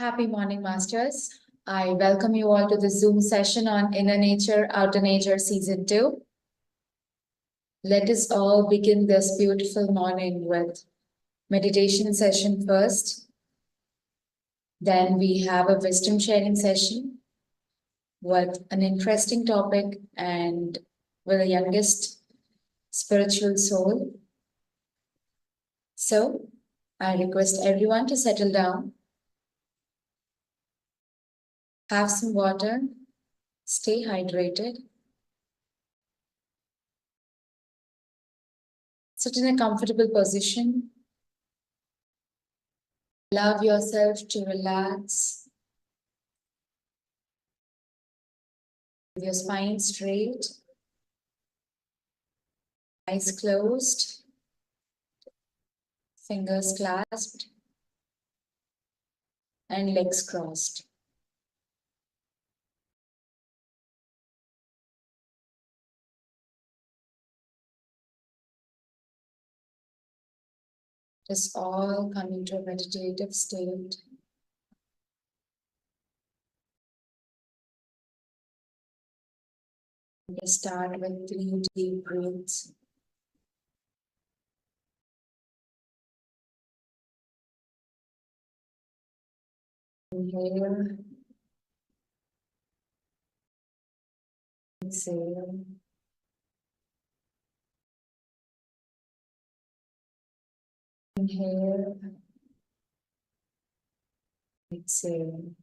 Happy morning, Masters. I welcome you all to the Zoom session on Inner Nature, Outer Nature Season 2. Let us all begin this beautiful morning with meditation session first. Then we have a wisdom sharing session with an interesting topic and with the youngest spiritual soul. So I request everyone to settle down. Have some water, stay hydrated. Sit in a comfortable position. Allow yourself to relax. With your spine straight, eyes closed, fingers clasped, and legs crossed. Just all come into a meditative state. We start with 3 deep breaths. Inhale. Exhale. Inhale. Exhale.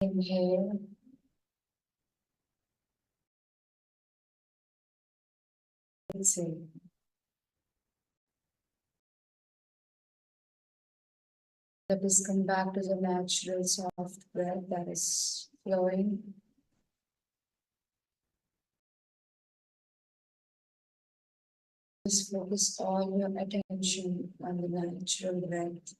Inhale. Exhale. Let us come back to the natural soft breath that is flowing. Just focus all your attention on the natural breath.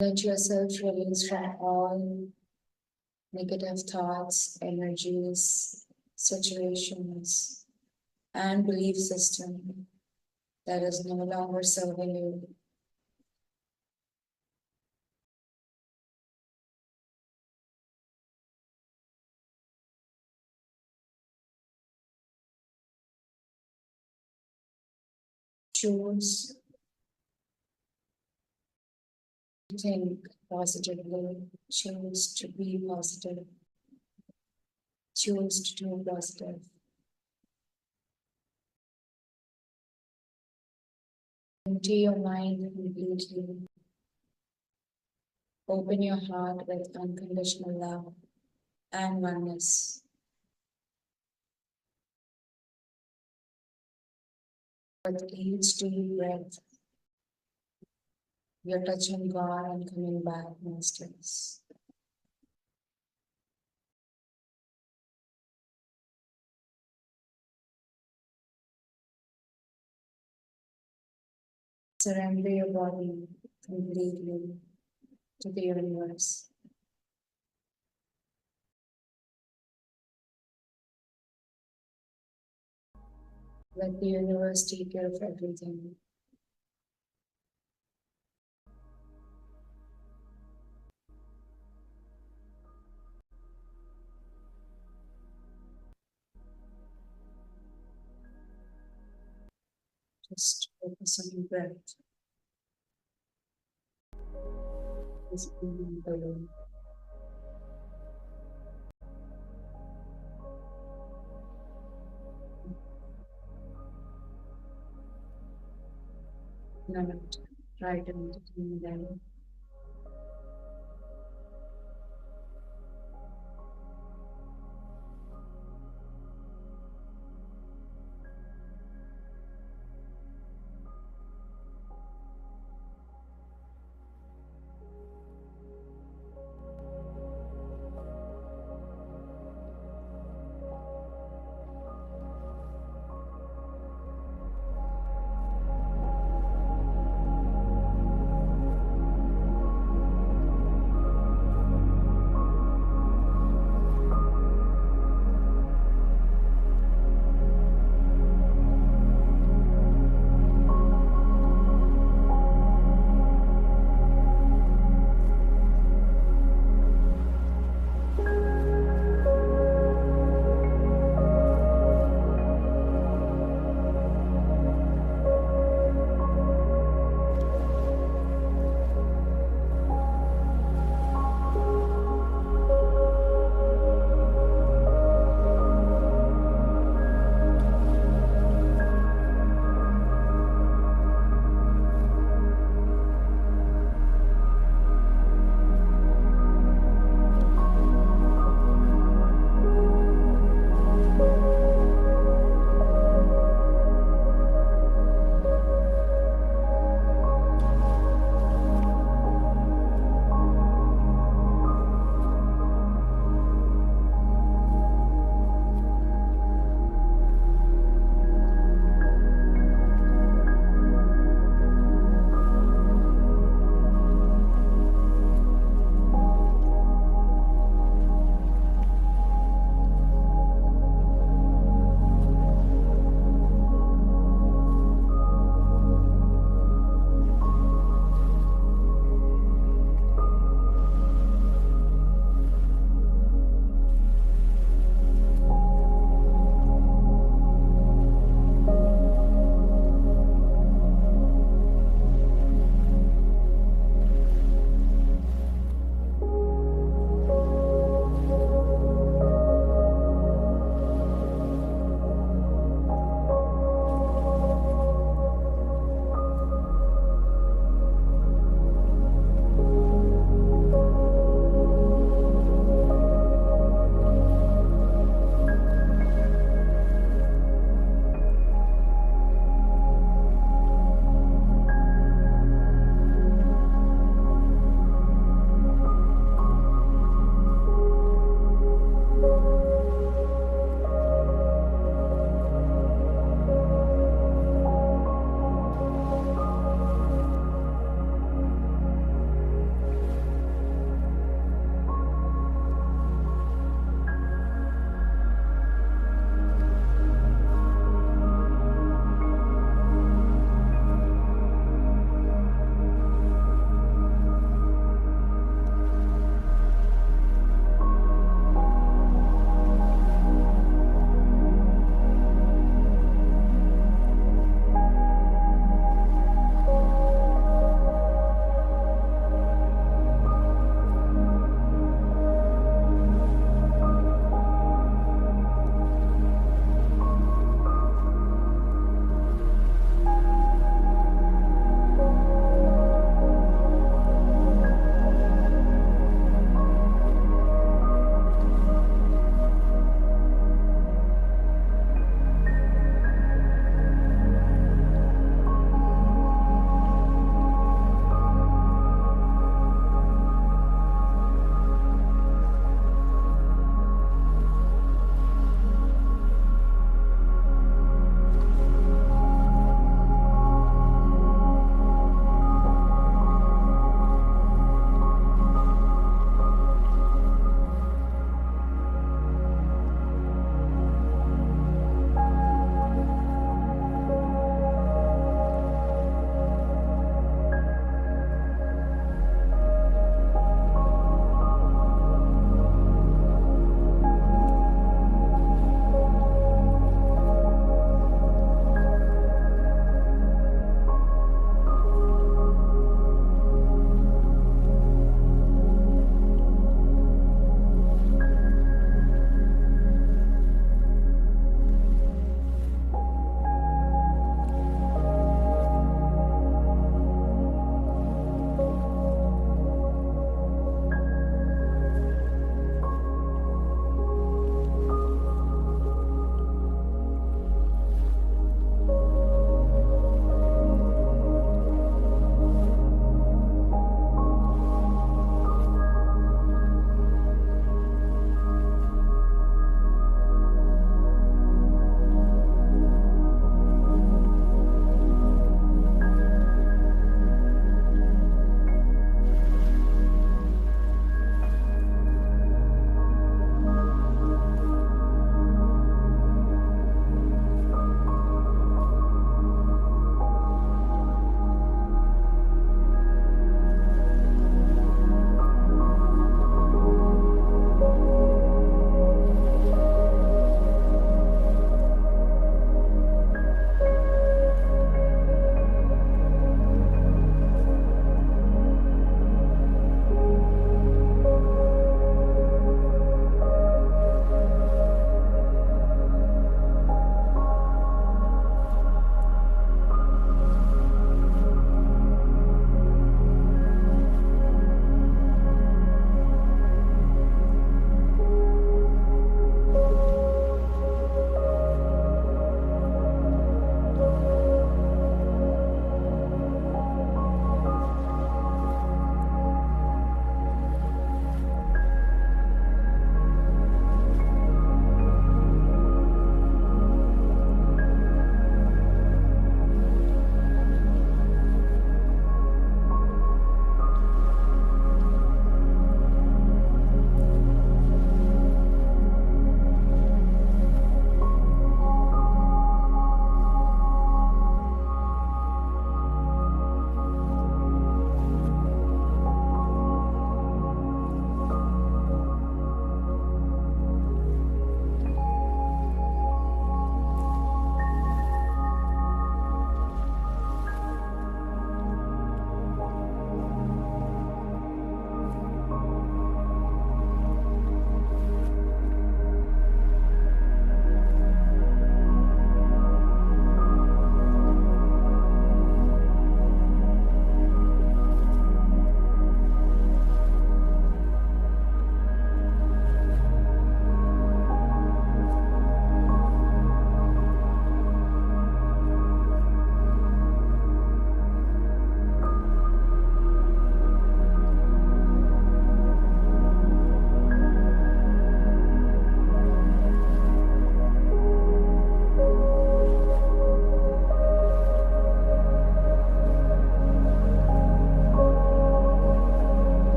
Let yourself release from all negative thoughts, energies, situations, and belief system that is no longer serving you. Choose to think positively, choose to be positive, choose to do positive. Empty your mind completely. Open your heart with unconditional love and oneness. With each deep breath, you're touching God and coming back, Masters. Surrender your body completely to the universe. Let the universe take care of everything. Just focus on your breath. Just breathing alone. Now, try to maintain them.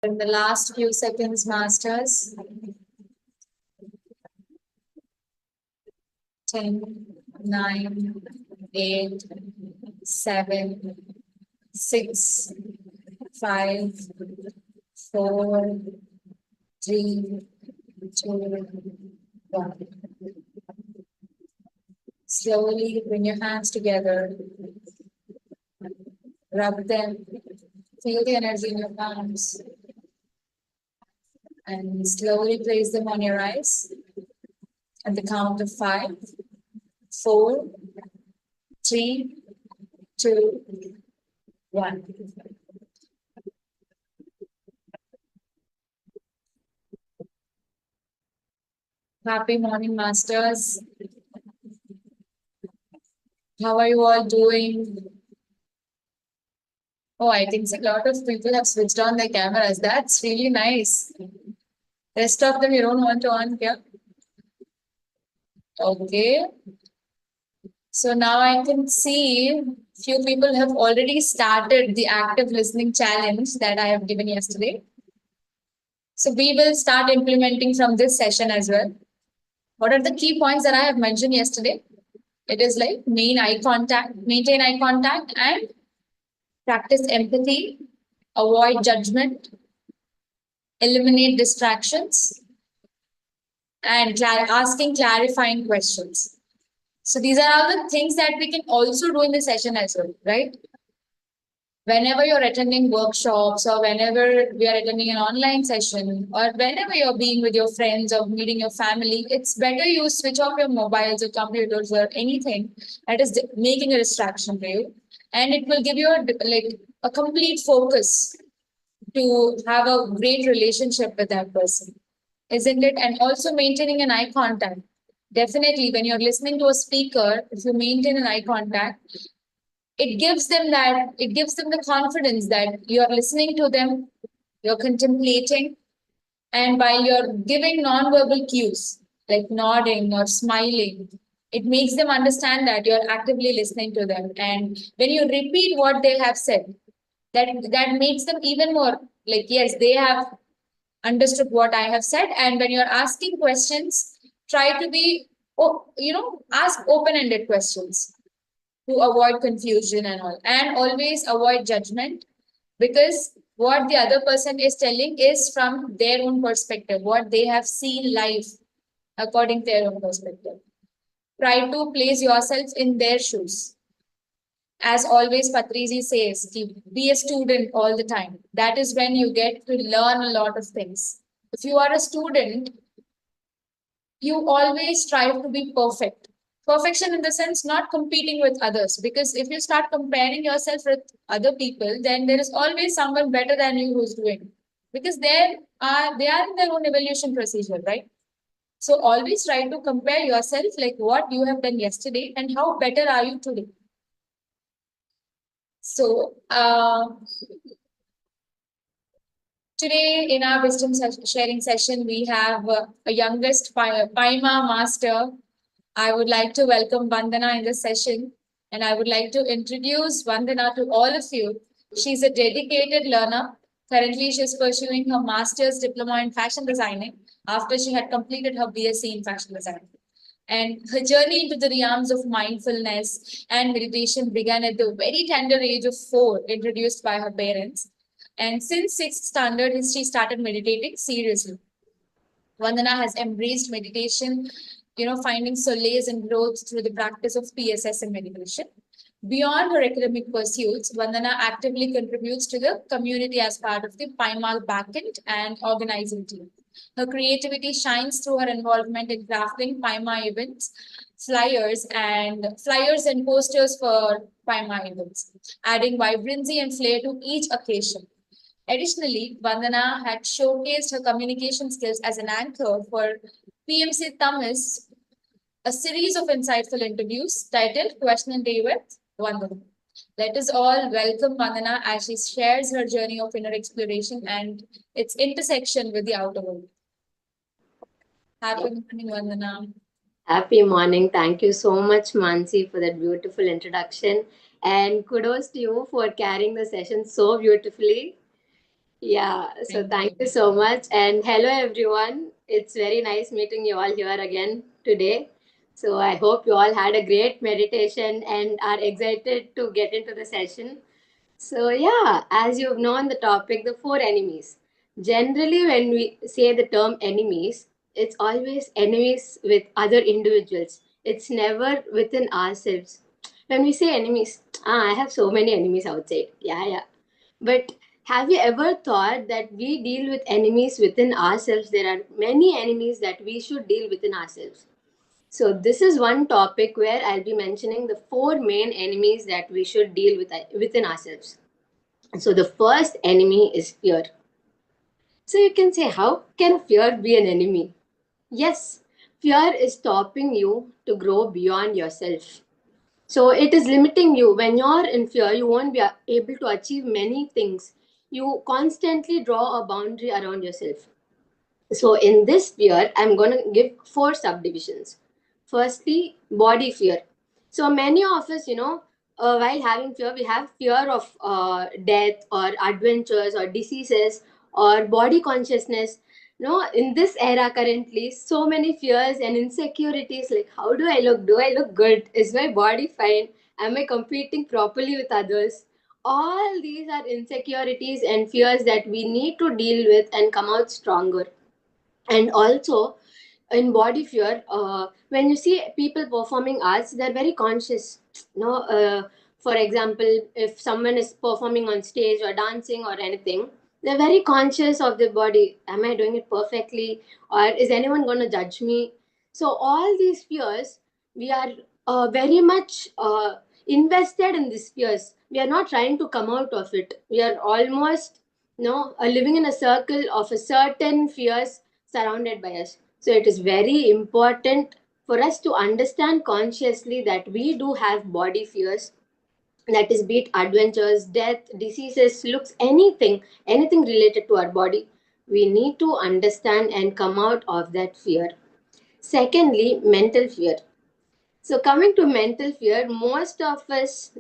In the last few seconds, masters. 10, 9, 8, 7, 6, 5, 4, 3, 2, 1. Slowly bring your hands together. Rub them. Feel the energy in your palms. And slowly place them on your eyes. At the count of 5, 4, 3, 2, 1. Happy morning, masters. How are you all doing? Oh, I think a lot of people have switched on their cameras. That's really nice. Rest of them you don't want to on here. Okay. So now I can see few people have already started the active listening challenge that I have given yesterday. So we will start implementing from this session as well. What are the key points that I have mentioned yesterday? It is like maintain eye contact and practice empathy, avoid judgment, eliminate distractions, and asking clarifying questions. So these are all the things that we can also do in the session as well, right? Whenever you're attending workshops or whenever we are attending an online session or whenever you're being with your friends or meeting your family, it's better you switch off your mobiles or computers or anything that is making a distraction for you. And it will give you a complete focus to have a great relationship with that person, isn't it? And also maintaining an eye contact. Definitely, when you're listening to a speaker, if you maintain an eye contact, it gives them the confidence that you're listening to them, you're contemplating, and while you're giving non-verbal cues like nodding or smiling, it makes them understand that you're actively listening to them. And when you repeat what they have said, that makes them even more like, yes, they have understood what I have said. And when you're asking questions, try to be, ask open-ended questions to avoid confusion and all. And always avoid judgment, because what the other person is telling is from their own perspective, what they have seen life according to their own perspective. Try to place yourself in their shoes. As always, Patriji says, be a student all the time. That is when you get to learn a lot of things. If you are a student, you always strive to be perfect. Perfection in the sense not competing with others, because if you start comparing yourself with other people, then there is always someone better than you who's doing, because they are in their own evolution procedure, right? So always try to compare yourself like what you have done yesterday and how better are you today. So today in our wisdom sharing session, we have a youngest Paima master. I would like to welcome Vandana in this session, and I would like to introduce Vandana to all of you. She's a dedicated learner. Currently, she's pursuing her master's diploma in fashion designing after she had completed her BSc in fashion design. And her journey into the realms of mindfulness and meditation began at the very tender age of 4, introduced by her parents. And since 6th standard, she started meditating seriously. Vandana has embraced meditation, finding solace and growth through the practice of PSSM meditation. Beyond her academic pursuits, Vandana actively contributes to the community as part of the Paimal backend and organizing team. Her creativity shines through her involvement in crafting Paima events, flyers and posters for Paima events, adding vibrancy and flair to each occasion. Additionally, Vandana had showcased her communication skills as an anchor for PMC Tamis, a series of insightful interviews titled Question and Day with Vandana. Let us all welcome Vandana as she shares her journey of inner exploration and its intersection with the outer world. Happy morning, Vandana. Happy morning. Thank you so much, Mansi, for that beautiful introduction. And kudos to you for carrying the session so beautifully. Yeah, so Thank thank you. you so much. And hello, everyone. It's very nice meeting you all here again today. So I hope you all had a great meditation and are excited to get into the session. So, yeah, as you've known the topic, the four enemies. Generally, when we say the term enemies, it's always enemies with other individuals. It's never within ourselves. When we say enemies, I have so many enemies outside. Yeah, yeah. But have you ever thought that we deal with enemies within ourselves? There are many enemies that we should deal within ourselves. So, this is one topic where I'll be mentioning the four main enemies that we should deal with within ourselves. So the first enemy is fear. So you can say, how can fear be an enemy? Yes, fear is stopping you to grow beyond yourself. So it is limiting you. When you're in fear, you won't be able to achieve many things. You constantly draw a boundary around yourself. So in this fear, I'm going to give four subdivisions. Firstly, body fear. So many of us, while having fear, we have fear of death or adventures or diseases or body consciousness. In this era currently, so many fears and insecurities like how do I look? Do I look good? Is my body fine? Am I competing properly with others? All these are insecurities and fears that we need to deal with and come out stronger. And also in body fear, when you see people performing arts, they're very conscious. For example, if someone is performing on stage or dancing or anything, they're very conscious of their body. Am I doing it perfectly, or is anyone going to judge me? So all these fears, we are very much invested in these fears. We are not trying to come out of it. We are almost living in a circle of a certain fears surrounded by us. So it is very important for us to understand consciously that we do have body fears, that is, be it adventures, death, diseases, looks, anything related to our body. We need to understand and come out of that fear. Secondly, mental fear. So coming to mental fear, most of us,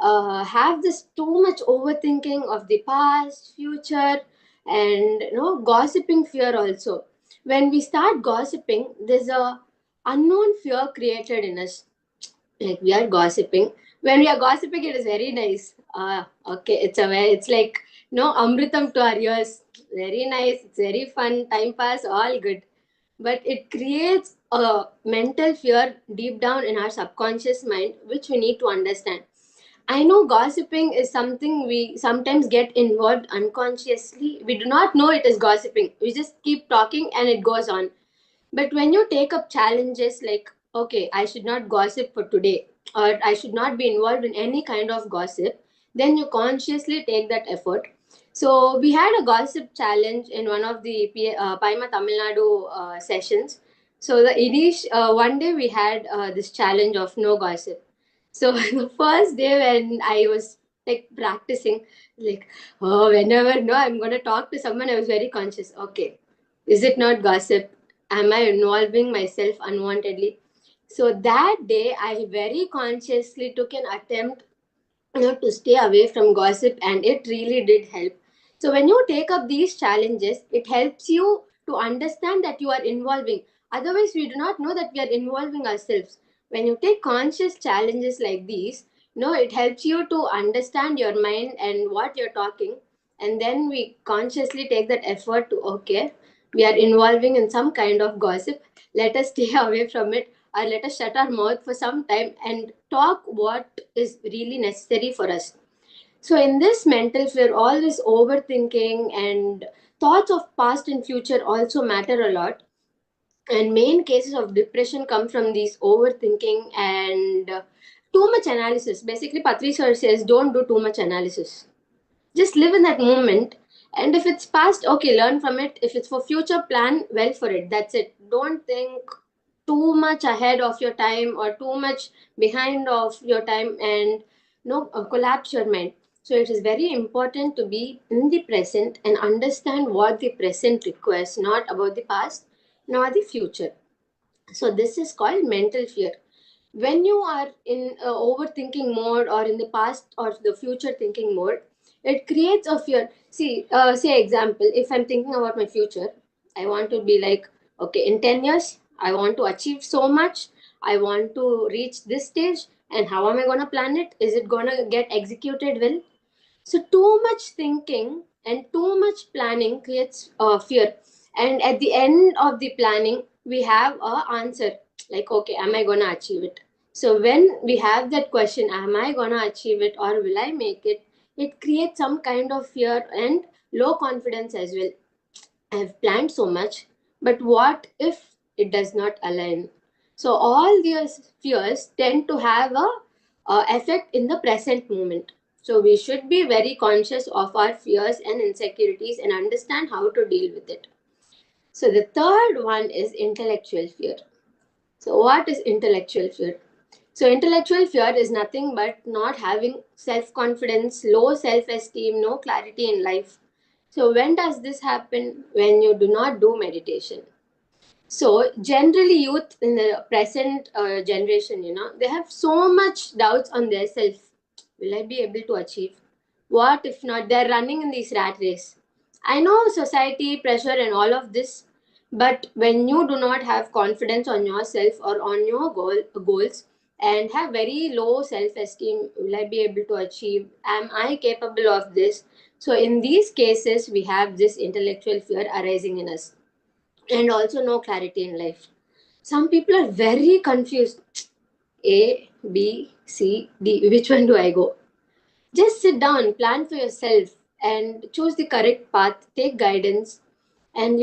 have this too much overthinking of the past, future, and gossiping fear also. When we start gossiping, there's a unknown fear created in us. Like we are gossiping. When we are gossiping, it is very nice. Okay, it's like amritam to our ears. Very nice. It's very fun. Time pass, all good, but it creates a mental fear deep down in our subconscious mind, which we need to understand. I know gossiping is something we sometimes get involved unconsciously. We do not know it is gossiping. We just keep talking and it goes on. But when you take up challenges like, okay, I should not gossip for today, or I should not be involved in any kind of gossip, then you consciously take that effort. So we had a gossip challenge in one of the Paima Tamil Nadu sessions. So one day we had this challenge of no gossip. So the first day when I was like practicing, like, oh, whenever I'm gonna talk to someone, I was very conscious. Okay, is it not gossip? Am I involving myself unwantedly? So that day, I very consciously took an attempt, to stay away from gossip, and it really did help. So when you take up these challenges, it helps you to understand that you are involving. Otherwise, we do not know that we are involving ourselves. When you take conscious challenges like these, it helps you to understand your mind and what you're talking, and then we consciously take that effort to, okay, we are involving in some kind of gossip, let us stay away from it, or let us shut our mouth for some time and talk what is really necessary for us. So in this mental fear, all this overthinking and thoughts of past and future also matter a lot. And main cases of depression come from these overthinking and too much analysis. Basically, Patri sir says, don't do too much analysis. Just live in that moment. And if it's past, okay, learn from it. If it's for future, plan well for it. That's it. Don't think too much ahead of your time or too much behind of your time, and collapse your mind. So it is very important to be in the present and understand what the present requires, not about the past nor the future. So this is called mental fear. When you are in overthinking mode or in the past or the future thinking mode, It creates a fear. See, say example, if I'm thinking about my future, I want to be like, okay, in 10 years, I want to achieve so much. I want to reach this stage. And how am I going to plan it? Is it going to get executed well? So too much thinking and too much planning creates fear. And at the end of the planning, we have a answer like, okay, am I gonna achieve it? So when we have that question, am I gonna achieve it or will I make it? It creates some kind of fear and low confidence as well. I've planned so much, but what if it does not align? So all these fears tend to have a effect in the present moment. So we should be very conscious of our fears and insecurities and understand how to deal with it. So the third one is intellectual fear. So what is intellectual fear? So intellectual fear is nothing but not having self-confidence, low self-esteem, no clarity in life. So when does this happen? When you do not do meditation. So generally youth in the present generation, they have so much doubts on their self. Will I be able to achieve? What if not? They're running in this rat race. I know society, pressure and all of this, but when you do not have confidence on yourself or on your goals and have very low self-esteem, will I be able to achieve? Am I capable of this? So in these cases, we have this intellectual fear arising in us and also no clarity in life. Some people are very confused. A, B, C, D. Which one do I go? Just sit down, plan for yourself, and choose the correct path. Take guidance, and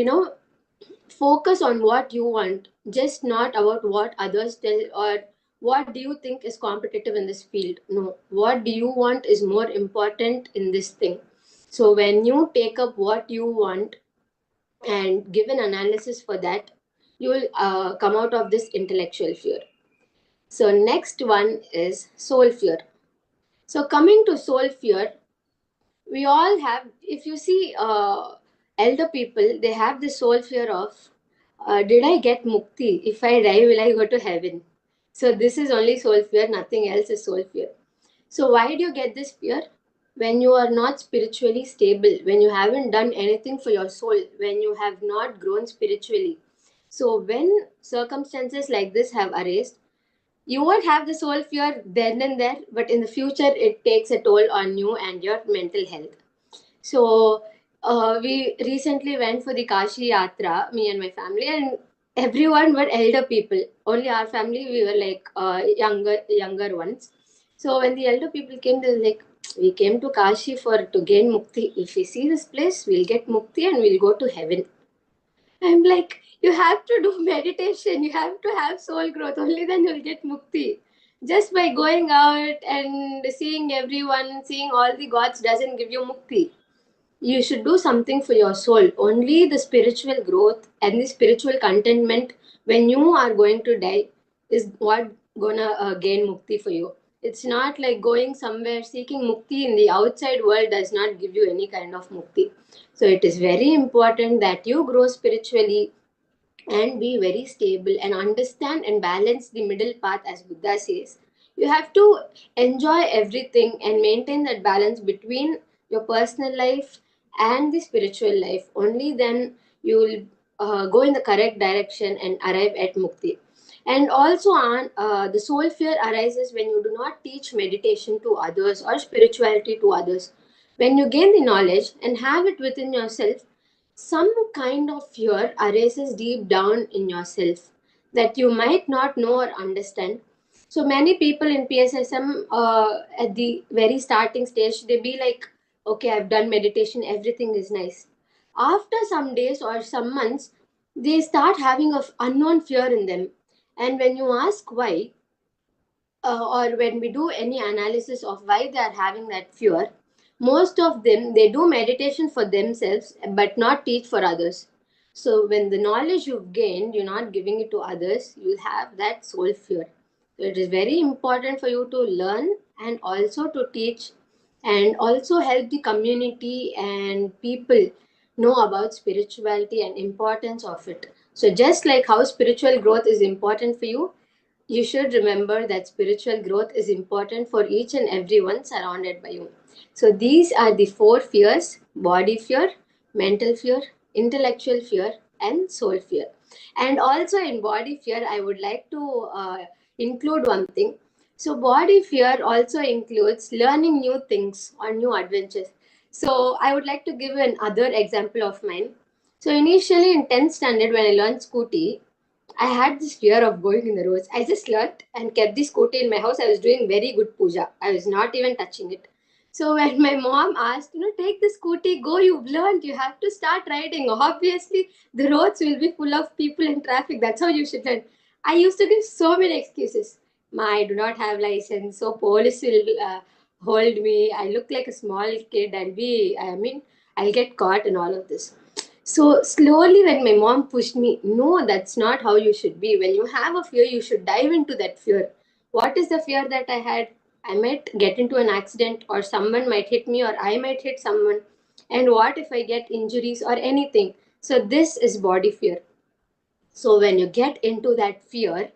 focus on what you want. Just not about what others tell or what do you think is competitive in this field. No, what do you want is more important in this thing. So when you take up what you want and give an analysis for that, you will come out of this intellectual fear. So next one is soul fear. So coming to soul fear, we all have, if you see elder people, they have the soul fear of, did I get mukti? If I die, will I go to heaven? So this is only soul fear, nothing else is soul fear. So why do you get this fear? When you are not spiritually stable, when you haven't done anything for your soul, when you have not grown spiritually. So when circumstances like this have arisen, you won't have the soul fear then and there, but in the future it takes a toll on you and your mental health. So we recently went for the Kashi Yatra, me and my family, and everyone were elder people. Only our family, we were like younger ones. So when the elder people came, they were like, we came to Kashi for to gain mukti. If we see this place, we'll get mukti and we'll go to heaven. I'm like, you have to do meditation. You have to have soul growth. Only then you'll get mukti. Just by going out and seeing everyone, seeing all the gods doesn't give you mukti. You should do something for your soul. Only the spiritual growth and the spiritual contentment when you are going to die is what gonna gain mukti for you. It's not like going somewhere seeking mukti in the outside world does not give you any kind of mukti. So it is very important that you grow spiritually and be very stable and understand and balance the middle path, as Buddha says. You have to enjoy everything and maintain that balance between your personal life and the spiritual life. Only then you will go in the correct direction and arrive at mukti. And also on the soul fear arises when you do not teach meditation to others or spirituality to others. When you gain the knowledge and have it within yourself, some kind of fear arises deep down in yourself that you might not know or understand. So many people in PSSM at the very starting stage, they be like, okay, I've done meditation, everything is nice. After some days or some months, they start having a unknown fear in them. And when you ask why, or when we do any analysis of why they are having that fear, most of them they do meditation for themselves but not teach for others. So when the knowledge you've gained, you're not giving it to others, you'll have that soul fear. So it is very important for you to learn and also to teach and also help the community and people know about spirituality and importance of it. So just like how spiritual growth is important for you, you should remember that spiritual growth is important for each and everyone surrounded by you. So these are the four fears: body fear, mental fear, intellectual fear, and soul fear. And also in body fear, I would like to include one thing. So body fear also includes learning new things or new adventures. So I would like to give another example of mine. So initially in 10th standard, when I learned scooty, I had this fear of going in the roads. I just learnt and kept the scooty in my house. I was doing very good puja. I was not even touching it. So when my mom asked, take the scooty, go, you've learned, you have to start riding. Obviously, the roads will be full of people and traffic. That's how you should learn. I used to give so many excuses. I do not have license, so police will hold me. I look like a small kid. I'll get caught and all of this. So slowly, when my mom pushed me, no, that's not how you should be. When you have a fear, you should dive into that fear. What is the fear that I had? I might get into an accident, or someone might hit me, or I might hit someone. And what if I get injuries or anything? So, this is body fear. So, when you get into that fear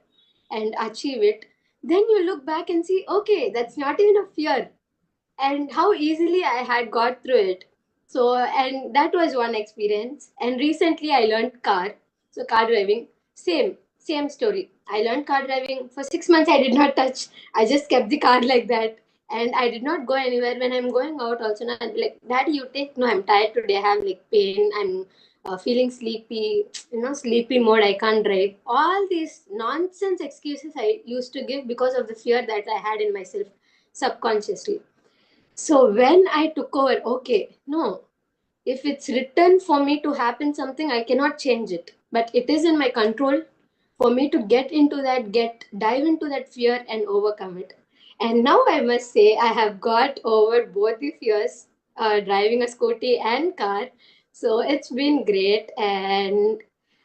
and achieve it, then you look back and see, okay, that's not even a fear, and how easily I had got through it. So, and that was one experience. And recently I learned car. So, car driving, same story. I learned car driving for 6 months. I did not touch. I just kept the car like that. And I did not go anywhere. When I'm going out, also, now I'd be like, Daddy, you take. No, I'm tired today. I have like pain. I'm feeling sleepy, sleepy mode. I can't drive. All these nonsense excuses I used to give because of the fear that I had in myself subconsciously. So when I took over, okay, no, if it's written for me to happen something, I cannot change it. But it is in my control for me to get into that, dive into that fear and overcome it. And now I must say I have got over both the fears, driving a scooty and car. So it's been great. And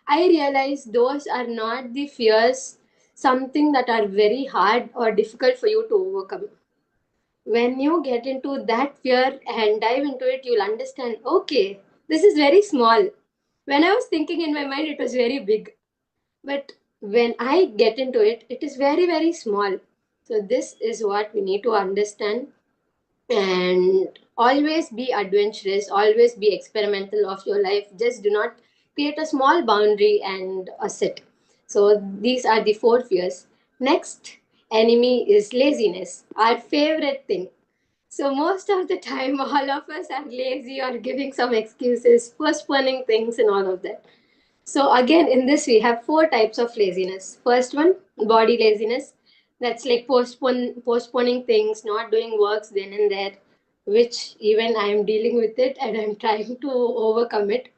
I realize those are not the fears, something that are very hard or difficult for you to overcome. When you get into that fear and dive into it, you'll understand, okay, this is very small. When I was thinking in my mind, it was very big. But when I get into it, it is very, very small. So, this is what we need to understand. And always be adventurous, always be experimental of your life. Just do not create a small boundary and a set. So, these are the four fears. Next enemy is laziness, our favorite thing. So most of the time, all of us are lazy or giving some excuses, postponing things, and all of that. So again, in this we have four types of laziness. First one, body laziness. That's like postponing things, not doing works then and there, which even I am dealing with it and I'm trying to overcome it.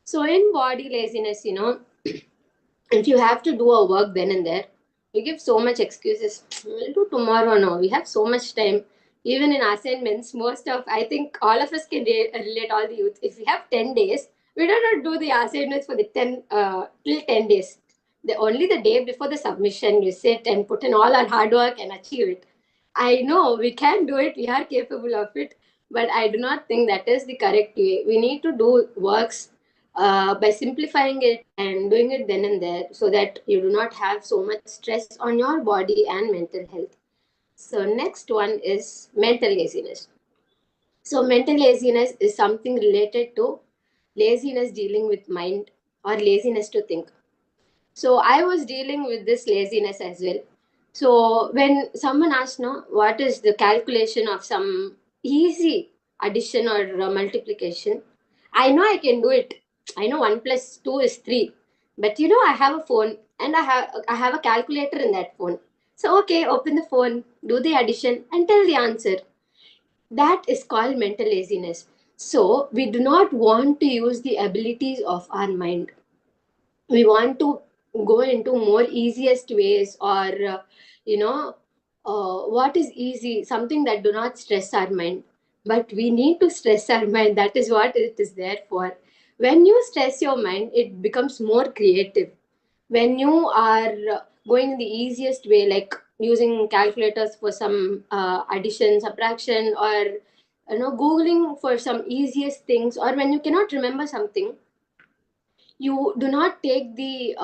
So in body laziness, if you have to do a work then and there, you give so much excuses. We'll do tomorrow. No, we have so much time. Even in assignments, most of I think all of us can relate. All the youth. If we have 10 days, we do not do the assignments for the 10 till 10 days. The only the day before the submission, we sit and put in all our hard work and achieve it. I know we can do it. We are capable of it, but I do not think that is the correct way. We need to do works by simplifying it and doing it then and there so that you do not have so much stress on your body and mental health. So, next one is mental laziness. So, mental laziness is something related to laziness dealing with mind or laziness to think. So I was dealing with this laziness as well. So when someone asks, no, what is the calculation of some easy addition or multiplication, I know I can do it. I know 1 plus 2 is 3, but I have a phone and I have a calculator in that phone. So okay, open the phone, do the addition, and tell the answer. That is called mental laziness. So we do not want to use the abilities of our mind. We want to go into more easiest ways, or what is easy, something that do not stress our mind. But we need to stress our mind. That is what it is there for. When you stress your mind, it becomes more creative. When you are going the easiest way, like using calculators for some addition, subtraction, or googling for some easiest things, or when you cannot remember something, you do not take the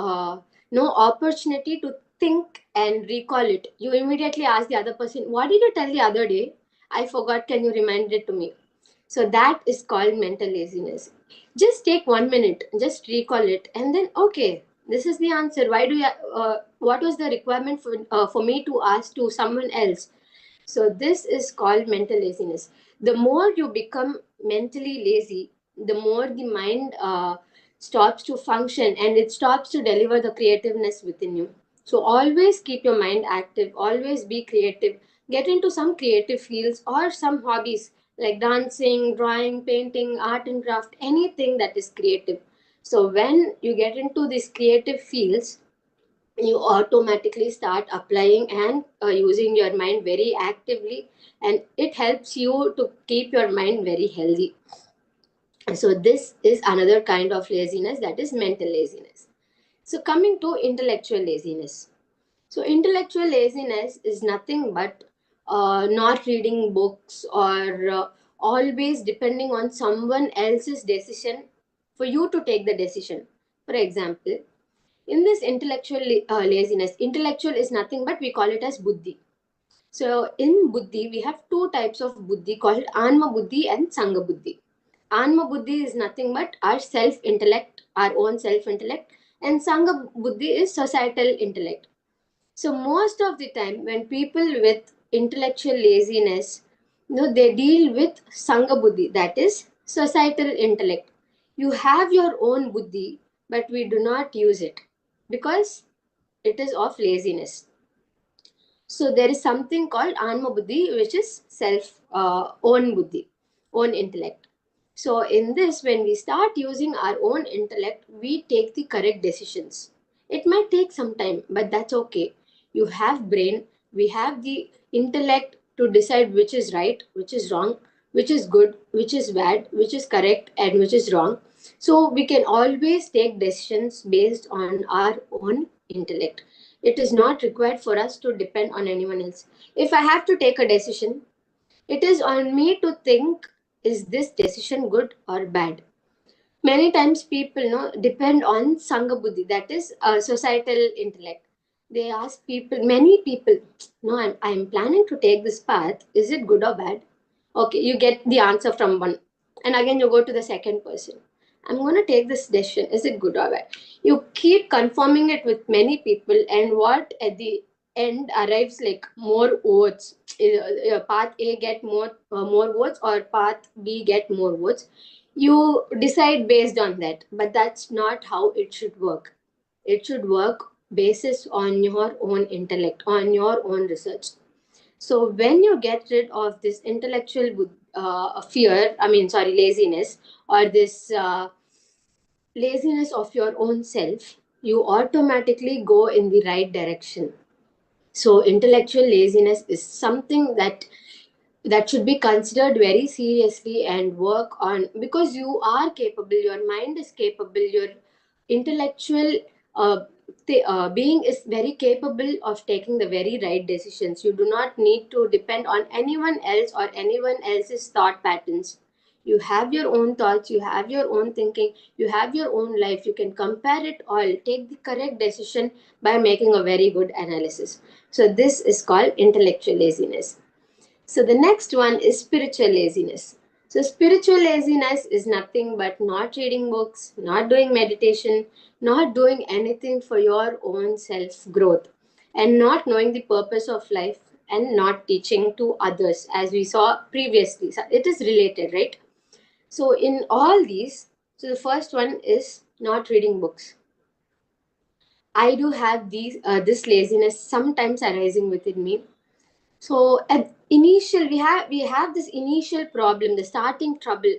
no opportunity to think and recall it, you immediately ask the other person, what did you tell the other day? I forgot, can you remind it to me? So that is called mental laziness. Just take 1 minute, just recall it, and then, okay, this is the answer. Why do you, what was the requirement for me to ask to someone else? So this is called mental laziness. The more you become mentally lazy, the more the mind stops to function and it stops to deliver the creativeness within you. So always keep your mind active, always be creative, get into some creative fields or some hobbies like dancing, drawing, painting, art and craft, anything that is creative. So when you get into these creative fields, you automatically start applying and using your mind very actively, and it helps you to keep your mind very healthy. So this is another kind of laziness, that is mental laziness. So coming to intellectual laziness. So intellectual laziness is nothing but not reading books or always depending on someone else's decision for you to take the decision. For example, in this intellectual laziness, intellectual is nothing but we call it as buddhi. So in buddhi, we have two types of buddhi called Anma buddhi and Sangha buddhi. Anma buddhi is nothing but our self intellect, our own self intellect, and Sangha buddhi is societal intellect. So most of the time, when people with intellectual laziness, they deal with Sangha buddhi, that is societal intellect. You have your own buddhi, but we do not use it because it is of laziness. So there is something called Anma Buddhi, which is self own Buddhi, own intellect. So in this, when we start using our own intellect, we take the correct decisions. It might take some time, but that's okay. You have brain, we have the intellect to decide which is right, which is wrong, which is good, which is bad, which is correct, and which is wrong. So we can always take decisions based on our own intellect. It is not required for us to depend on anyone else. If I have to take a decision, it is on me to think, is this decision good or bad? Many times people depend on Sangha Buddhi, that is societal intellect. They ask people, many people, no, I'm planning to take this path. Is it good or bad? Okay, you get the answer from one. And again, you go to the second person. I'm going to take this decision. Is it good or bad? You keep confirming it with many people, and what at the end arrives like more votes. Path A get more votes, or path B get more votes. You decide based on that, but that's not how it should work. It should work basis on your own intellect, on your own research. So when you get rid of this intellectual fear, I mean, sorry, laziness, or this laziness of your own self, you automatically go in the right direction. So intellectual laziness is something that should be considered very seriously and work on, because you are capable, your mind is capable, your intellectual uh, being is very capable of taking the very right decisions. You do not need to depend on anyone else or anyone else's thought patterns. You have your own thoughts, you have your own thinking, you have your own life. You can compare it all, take the correct decision by making a very good analysis. So this is called intellectual laziness. So the next one is spiritual laziness. So spiritual laziness is nothing but not reading books, not doing meditation, not doing anything for your own self growth, and not knowing the purpose of life, and not teaching to others, as we saw previously. So it is related, right? So in all these, so the first one is not reading books. I do have this laziness sometimes arising within me. So at initial, we have this initial problem, the starting trouble.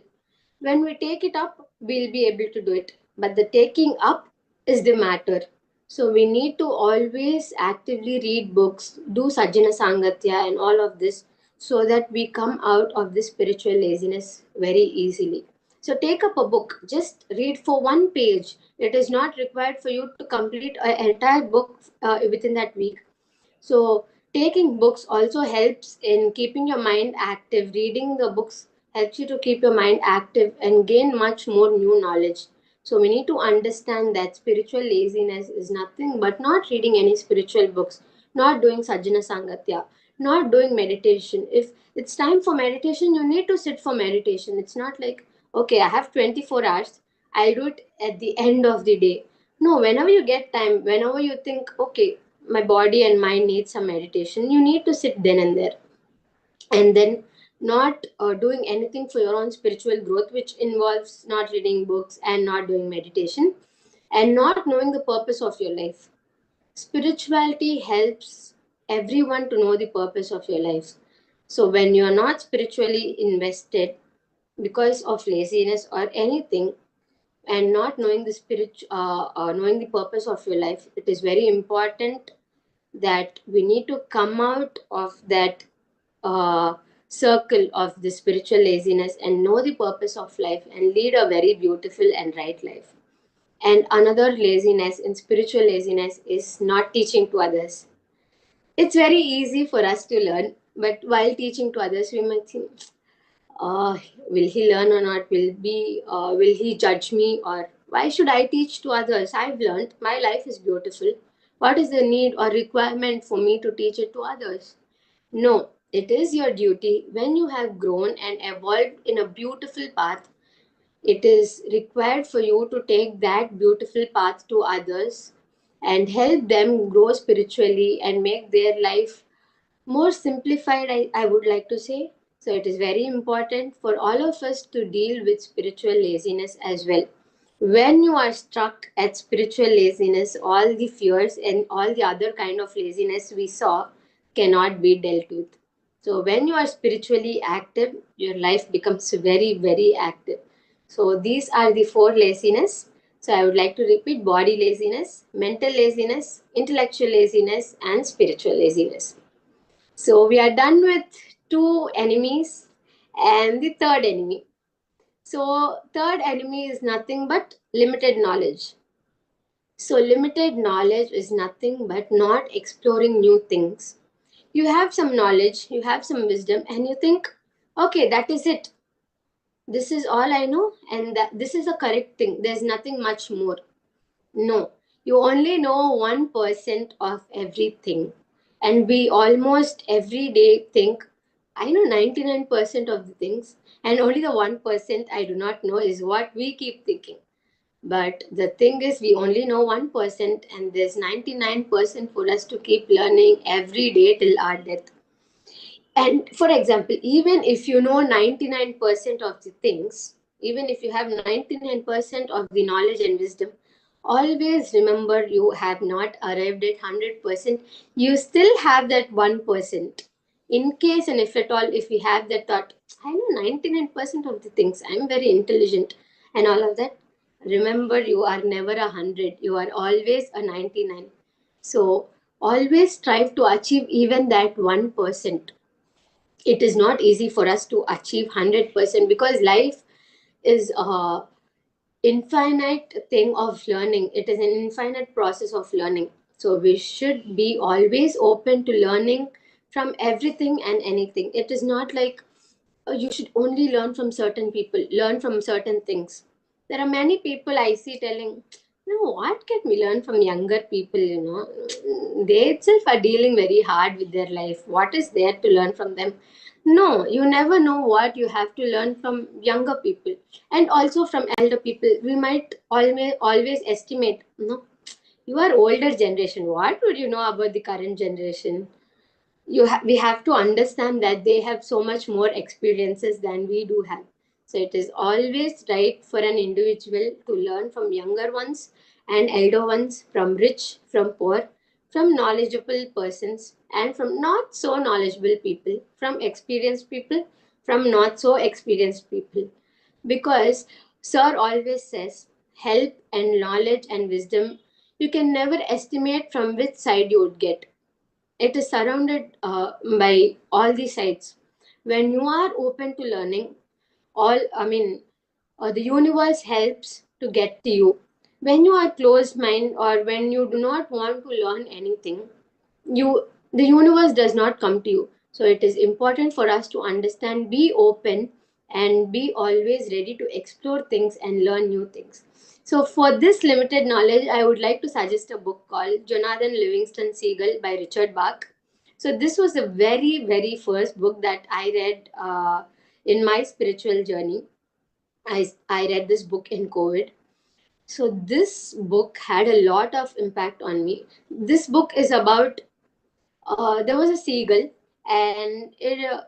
When we take it up, we'll be able to do it. But the taking up is the matter. So we need to always actively read books, do Sajjana Sangatya and all of this, so that we come out of this spiritual laziness very easily. So take up a book, just read for one page. It is not required for you to complete an entire book within that week. So taking books also helps in keeping your mind active. Reading the books helps you to keep your mind active and gain much more new knowledge. So we need to understand that spiritual laziness is nothing but not reading any spiritual books, not doing sajjana sangatya, not doing meditation. If it's time for meditation, you need to sit for meditation. It's not like, okay, I have 24 hours, I'll do it at the end of the day. No, whenever you get time, whenever you think, okay, my body and mind need some meditation, you need to sit then and there. And then not doing anything for your own spiritual growth, which involves not reading books and not doing meditation and not knowing the purpose of your life. Spirituality helps everyone to know the purpose of your life. So when you are not spiritually invested because of laziness or anything, and not knowing the knowing the purpose of your life, it is very important that we need to come out of that uh, circle of the spiritual laziness and know the purpose of life and lead a very beautiful and right life. And another laziness in spiritual laziness is not teaching to others. It's very easy for us to learn, but while teaching to others, we might think, uh, will he learn or not? Will he judge me? Or why should I teach to others? I've learned. My life is beautiful. What is the need or requirement for me to teach it to others? No, it is your duty when you have grown and evolved in a beautiful path. It is required for you to take that beautiful path to others and help them grow spiritually and make their life more simplified, I would like to say. So it is very important for all of us to deal with spiritual laziness as well. When you are stuck at spiritual laziness, all the fears and all the other kind of laziness we saw cannot be dealt with. So when you are spiritually active, your life becomes very, very active. So these are the four laziness. So I would like to repeat: body laziness, mental laziness, intellectual laziness, and spiritual laziness. So we are done with two enemies and the third enemy. So third enemy is nothing but limited knowledge. So limited knowledge is nothing but not exploring new things. You have some knowledge, you have some wisdom, and you think, okay, that is it. This is all I know, and this is the correct thing. There's nothing much more. No, you only know 1% of everything. And we almost every day think, I know 99% of the things, and only the 1% I do not know is what we keep thinking. But the thing is, we only know 1%, and there's 99% for us to keep learning every day till our death. And for example, even if you know 99% of the things, even if you have 99% of the knowledge and wisdom, always remember you have not arrived at 100%. You still have that 1%. In case and if at all, if we have that thought, I know 99% of the things, I'm very intelligent and all of that, remember you are never 100. You are always a 99. So always strive to achieve even that 1%. It is not easy for us to achieve 100% because life is a infinite thing of learning. It is an infinite process of learning. So we should be always open to learning from everything and anything. It is not like you should only learn from certain people, learn from certain things. There are many people I see telling, no, what can we learn from younger people? They itself are dealing very hard with their life. What is there to learn from them? No, you never know what you have to learn from younger people and also from elder people. We might always estimate, no, you are older generation. What would you know about the current generation? We have to understand that they have so much more experiences than we do have. So it is always right for an individual to learn from younger ones and elder ones, from rich, from poor, from knowledgeable persons and from not so knowledgeable people, from experienced people, from not so experienced people. Because sir always says help and knowledge and wisdom, you can never estimate from which side you would get. It is surrounded by all the sides. When you are open to learning, the universe helps to get to you. When you are closed mind or when you do not want to learn anything, the universe does not come to you. So it is important for us to understand, be open, and be always ready to explore things and learn new things. So for this limited knowledge, I would like to suggest a book called Jonathan Livingston Seagull by Richard Bach. So this was the very, very first book that I read in my spiritual journey. I read this book in COVID. So this book had a lot of impact on me. This book is about there was a seagull, and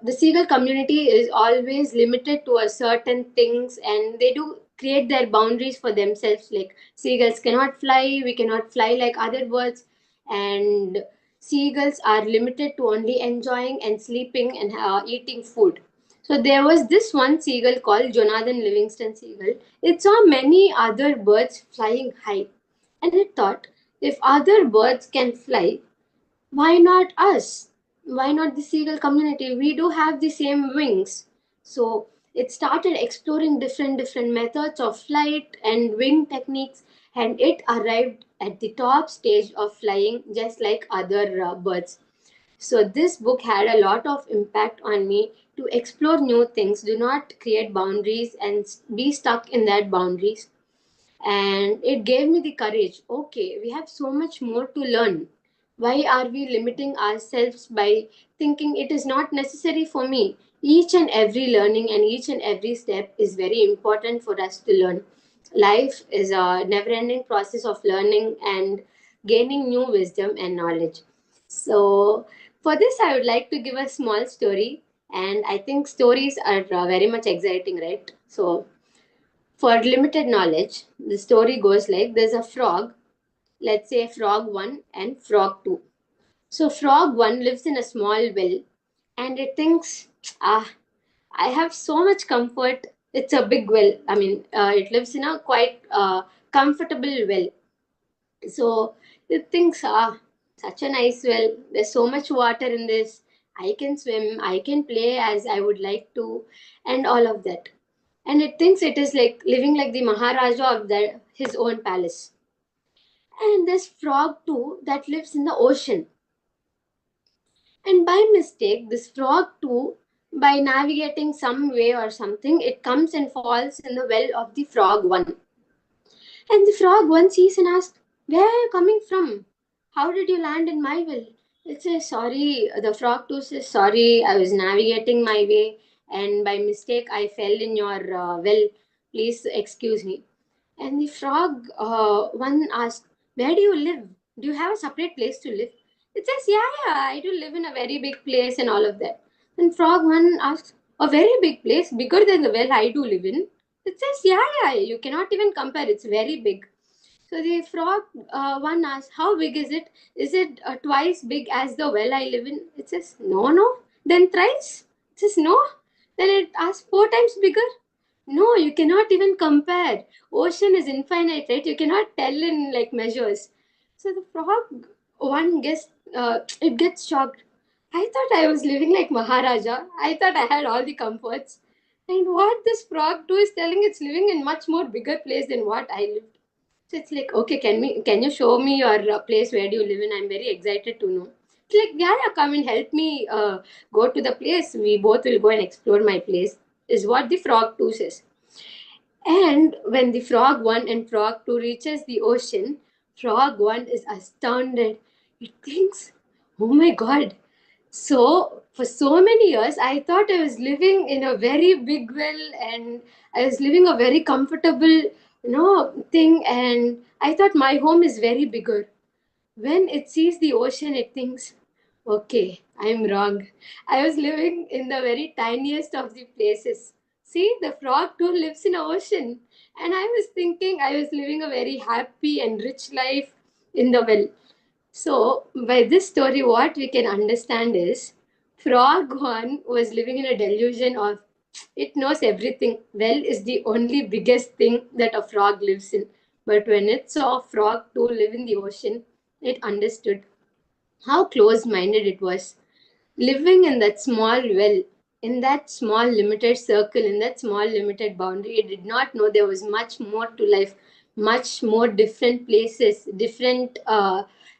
the seagull community is always limited to a certain things, and they do create their boundaries for themselves. Like seagulls cannot fly, we cannot fly like other birds, and seagulls are limited to only enjoying and sleeping and eating food. So there was this one seagull called Jonathan Livingston Seagull. It saw many other birds flying high, and it thought, if other birds can fly, why not us? Why not the seagull community? We do have the same wings. So it started exploring different methods of flight and wing techniques, and it arrived at the top stage of flying just like other birds. So this book had a lot of impact on me to explore new things. Do not create boundaries and be stuck in that boundaries. And it gave me the courage. Okay, we have so much more to learn. Why are we limiting ourselves by thinking it is not necessary for me? Each and every learning and each and every step is very important for us to learn. Life is a never ending process of learning and gaining new wisdom and knowledge. So for this, I would like to give a small story, and I think stories are very much exciting, right? So for limited knowledge, the story goes like there's a frog, let's say frog 1 and frog 2. So, frog 1 lives in a small well, and it thinks, I have so much comfort. It's a big well. I mean, it lives in a quite comfortable well. So, it thinks, such a nice well. There's so much water in this. I can swim, I can play as I would like to, and all of that. And it thinks it is like living like the Maharaja of his own palace. And this frog too that lives in the ocean. And by mistake, this frog too, by navigating some way or something, it comes and falls in the well of the frog one. And the frog one sees and asks, where are you coming from? How did you land in my well? It says, sorry. The frog too says, sorry, I was navigating my way and by mistake I fell in your well. Please excuse me. And the frog one asked, where do you live? Do you have a separate place to live? It says, yeah, I do live in a very big place and all of that. And frog one asks, a very big place, bigger than the well I do live in? It says, yeah, you cannot even compare. It's very big. So the frog one asks, how big is it? Is it twice big as the well I live in? It says, no. Then thrice? It says, no. Then it asks, 4 times bigger? No, you cannot even compare. Ocean is infinite, right? You cannot tell in like measures. So the frog one gets it gets shocked. I thought I was living like Maharaja. I thought I had all the comforts. And what this frog too is telling, it's living in much more bigger place than what I lived. So it's like, okay, can you show me your place where do you live in? I'm very excited to know. It's like, yeah, come and help me go to the place. We both will go and explore my place, is what the frog 2 says. And when the frog 1 and frog 2 reaches the ocean, frog 1 is astounded. It thinks, oh my god. So for so many years, I thought I was living in a very big well and I was living a very comfortable, thing. And I thought my home is very bigger. When it sees the ocean, it thinks, okay, I'm wrong. I was living in the very tiniest of the places. See, the frog too lives in the ocean. And I was thinking I was living a very happy and rich life in the well. So, by this story, what we can understand is Frog 1 was living in a delusion of it knows everything. Well is the only biggest thing that a frog lives in. But when it saw Frog 2 live in the ocean, it understood how close minded it was. Living in that small well, in that small limited circle, in that small limited boundary, it did not know there was much more to life, much more different places, different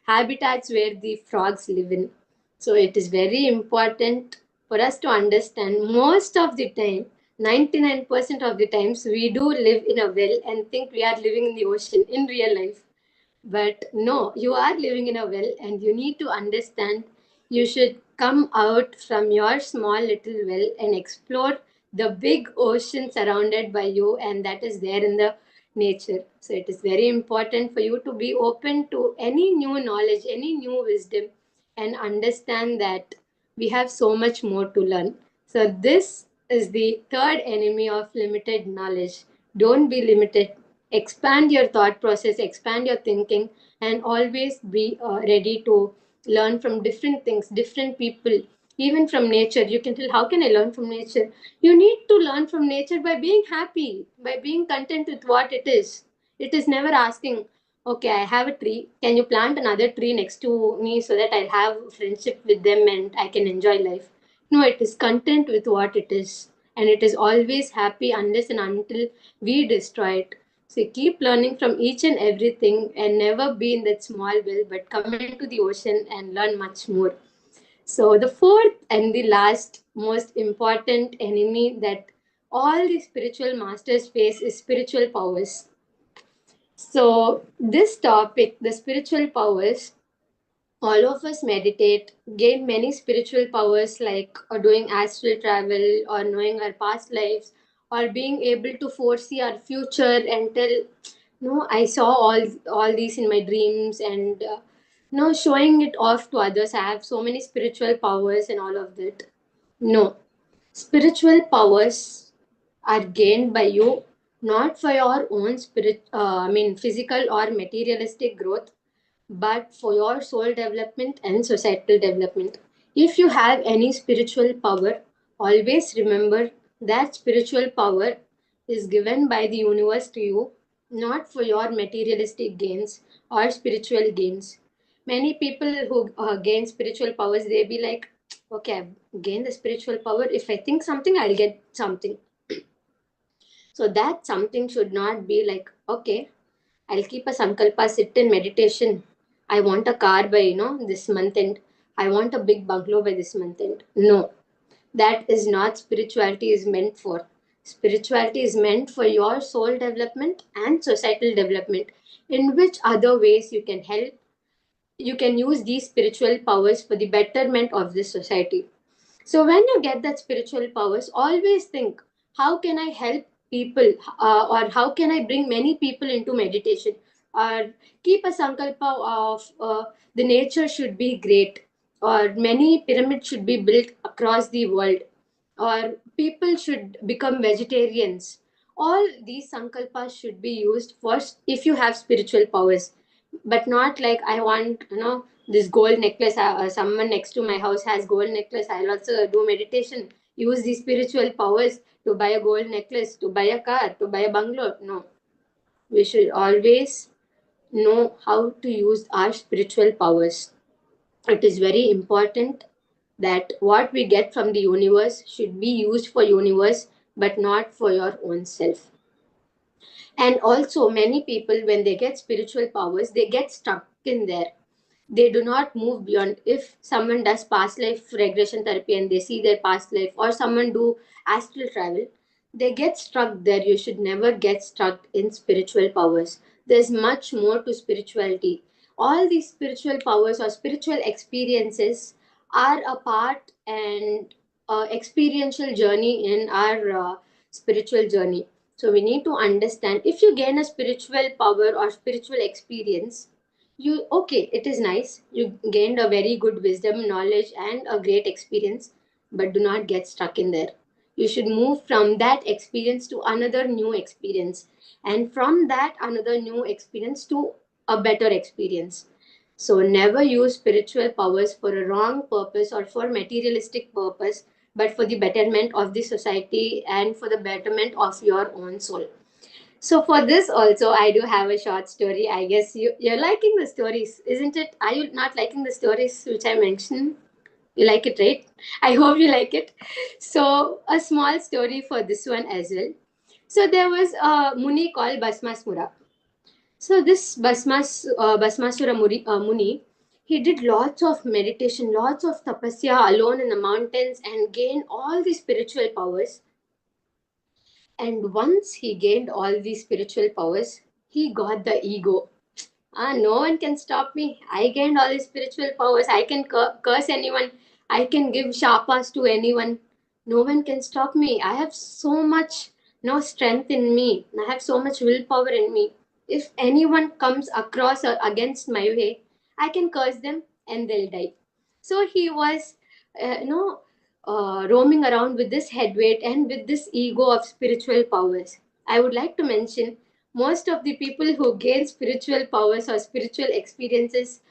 habitats where the frogs live in. So it is very important for us to understand most of the time 99% of the times we do live in a well and think we are living in the ocean in real life. But no, you are living in a well, and you need to understand you should come out from your small little well and explore the big ocean surrounded by you, and that is there in the nature. So it is very important for you to be open to any new knowledge, any new wisdom, and understand that we have so much more to learn. So this is the third enemy of limited knowledge. Don't be limited. Expand your thought process, expand your thinking, and always be ready to learn from different things, different people, even from nature. You can tell, how can I learn from nature? You need to learn from nature by being happy, by being content with what it is. It is never asking, okay, I have a tree. Can you plant another tree next to me so that I'll have friendship with them and I can enjoy life? No, it is content with what it is. And it is always happy unless and until we destroy it. So keep learning from each and everything and never be in that small well, but come into the ocean and learn much more. So the fourth and the last most important enemy that all the spiritual masters face is spiritual powers. So this topic, the spiritual powers, all of us meditate, gain many spiritual powers like doing astral travel or knowing our past lives or being able to foresee our future and tell, no, I saw all these in my dreams and no, showing it off to others. I have so many spiritual powers and all of that. No, spiritual powers are gained by you not for your own physical or materialistic growth, but for your soul development and societal development. If you have any spiritual power, always remember that spiritual power is given by the universe to you, not for your materialistic gains or spiritual gains. Many people who gain spiritual powers, they be like, okay, I've gained the spiritual power. If I think something, I'll get something. So that something should not be like, okay, I'll keep a sankalpa, sit in meditation. I want a car by, this month end. I want a big bungalow by this month end. No, that is not spirituality is meant for. Spirituality is meant for your soul development and societal development. In which other ways you can help, you can use these spiritual powers for the betterment of this society. So when you get that spiritual powers, always think, how can I help people or how can I bring many people into meditation? Or keep a sankalpa of the nature should be great or many pyramids should be built across the world or people should become vegetarians. All these sankalpas should be used for if you have spiritual powers, but not like I want, this gold necklace. Someone next to my house has gold necklace. I'll also do meditation. Use the spiritual powers to buy a gold necklace, to buy a car, to buy a bungalow. No, we should always know how to use our spiritual powers. It is very important that what we get from the universe should be used for universe, but not for your own self. And also, many people, when they get spiritual powers, they get stuck in there. They do not move beyond. If someone does past life regression therapy and they see their past life, or someone do astral travel, they get stuck there. You should never get stuck in spiritual powers. There's much more to spirituality. All these spiritual powers or spiritual experiences are a part and experiential journey in our spiritual journey. So we need to understand, if you gain a spiritual power or spiritual experience, you, okay, it is nice, you gained a very good wisdom, knowledge and a great experience, but do not get stuck in there. You should move from that experience to another new experience, and from that another new experience to a better experience. So never use spiritual powers for a wrong purpose or for materialistic purpose, but for the betterment of the society and for the betterment of your own soul. So for this also, I do have a short story. I guess you're liking the stories, isn't it? Are you not liking the stories which I mentioned? You like it, right? I hope you like it. So a small story for this one as well. So there was a Muni called Basmasura. So this Basmasura Muni, he did lots of meditation, lots of tapasya alone in the mountains and gained all the spiritual powers. And once he gained all these spiritual powers, he got the ego. No one can stop me. I gained all these spiritual powers. I can curse anyone. I can give shapas to anyone. No one can stop me. I have so much no strength in me. I have so much willpower in me. If anyone comes across or against my way, I can curse them and they'll die. So he was, roaming around with this head weight and with this ego of spiritual powers. I would like to mention most of the people who gain spiritual powers or spiritual experiences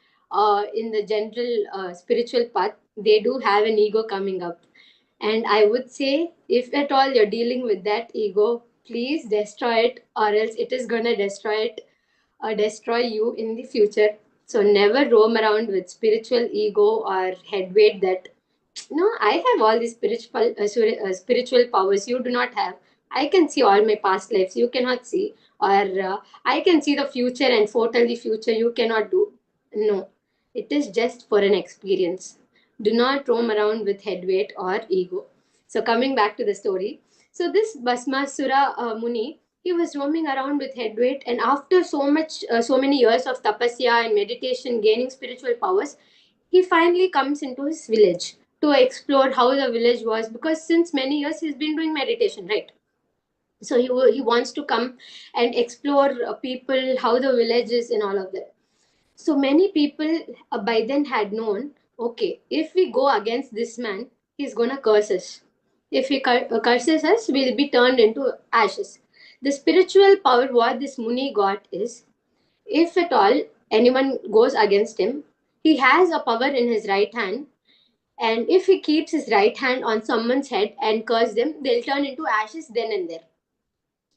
in the general spiritual path, they do have an ego coming up. And I would say, if at all you're dealing with that ego, please destroy it, or else it is going to destroy it or destroy you in the future. So never roam around with spiritual ego or head weight that no, I have all these spiritual powers you do not have. I can see all my past lives you cannot see, or I can see the future and foretell the future you cannot do. No, it is just for an experience. Do not roam around with head weight or ego. So coming back to the story, so this Basmasura Muni, he was roaming around with head weight, and after so many years of tapasya and meditation, gaining spiritual powers, he finally comes into his village to explore how the village was, because since many years he's been doing meditation, right? So he wants to come and explore people, how the village is and all of that. So many people by then had known, okay, if we go against this man, he's gonna curse us. If he curses us, we'll be turned into ashes. The spiritual power what this Muni got is, if at all anyone goes against him, he has a power in his right hand, and if he keeps his right hand on someone's head and curse them, they'll turn into ashes then and there.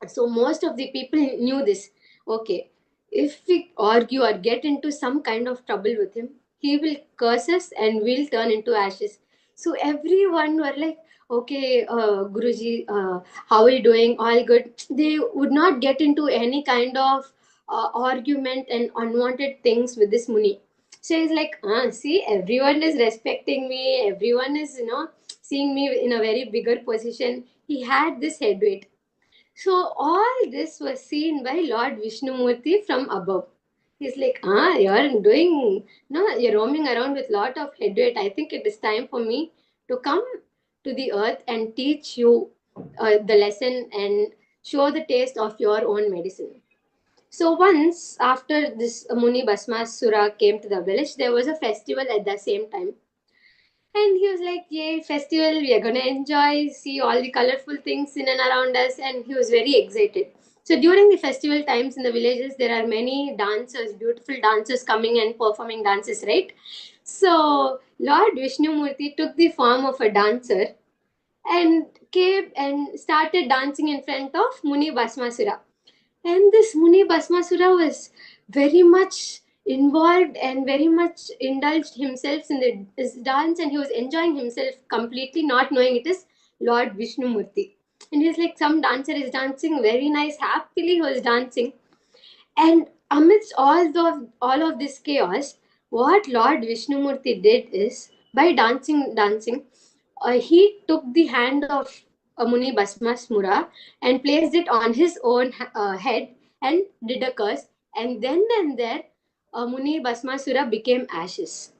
So most of the people knew this. Okay, if we argue or get into some kind of trouble with him, he will curse us and we'll turn into ashes. So everyone were like, okay, Guruji, how are you doing? All good. They would not get into any kind of argument and unwanted things with this Muni. So he's like, see, everyone is respecting me. Everyone is, seeing me in a very bigger position. He had this head weight. So all this was seen by Lord Vishnumurti from above. He's like, you're doing, no, you're roaming around with lot of headweight. I think it is time for me to come to the earth and teach you the lesson and show the taste of your own medicine. So once after this Muni Basmasura came to the village, there was a festival at the same time. And he was like, yay, festival, we are going to enjoy, see all the colorful things in and around us. And he was very excited. So during the festival times in the villages, there are many dancers, beautiful dancers coming and performing dances, right? So Lord Vishnumurti took the form of a dancer and came and started dancing in front of Muni Basmasura. And this Muni Basmasura was very much involved and very much indulged himself in this dance, and he was enjoying himself completely, not knowing it is Lord Vishnumurti. And he's like, some dancer is dancing very nice, happily he was dancing. And amidst all of this chaos, what Lord Vishnumurti did is, by dancing, he took the hand of Muni Basmasura and placed it on his own head and did a curse. And then and there, Muni Basmasura became ashes.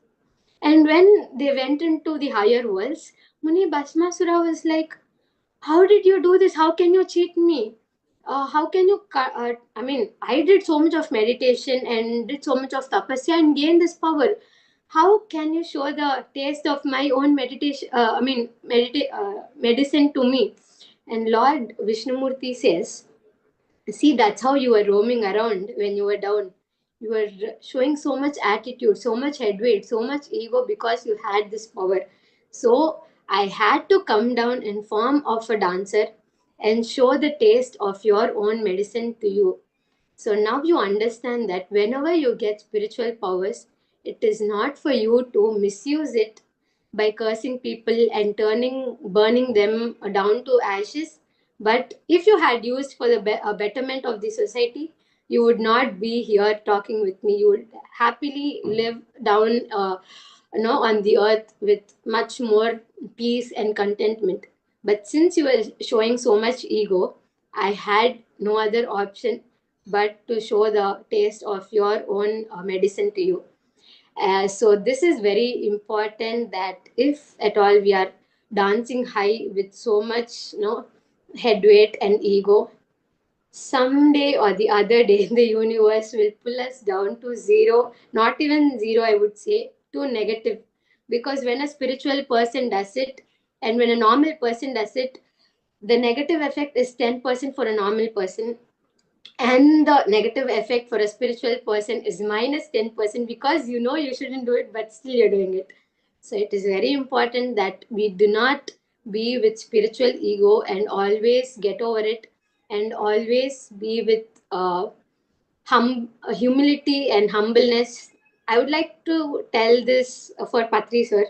And when they went into the higher worlds, Muni Basmasura was like, how did you do this? How can you cheat me? How can you? I mean, I did so much of meditation and did so much of tapasya and gained this power. How can you show the taste of my own meditation? Medicine to me. And Lord Vishnumurti says, see, that's how you were roaming around when you were down. You were showing so much attitude, so much headweight, so much ego because you had this power. So I had to come down in form of a dancer and show the taste of your own medicine to you. So now you understand that whenever you get spiritual powers, it is not for you to misuse it by cursing people and burning them down to ashes. But if you had used for the betterment of the society, you would not be here talking with me. You would happily live down, on the earth with much more peace and contentment. But since you were showing so much ego, I had no other option but to show the taste of your own medicine to you. So this is very important, that if at all we are dancing high with so much, head weight and ego, someday or the other day the universe will pull us down to zero, not even zero, I would say, to negative. Because when a spiritual person does it and when a normal person does it, the negative effect is 10% for a normal person, and the negative effect for a spiritual person is minus 10%, because you shouldn't do it but still you're doing it. So it is very important that we do not be with spiritual ego, and always get over it, and always be with humility and humbleness. I would like to tell this for Patri sir.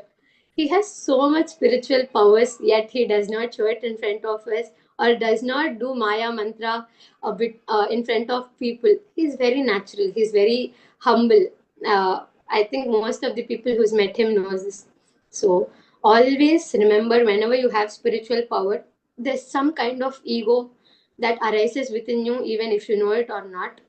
He has so much spiritual powers, yet he does not show it in front of us, or does not do Maya mantra a bit in front of people. He's very natural. He's very humble. I think most of the people who's met him knows this. So always remember, whenever you have spiritual power, there's some kind of ego that arises within you, even if you know it or not.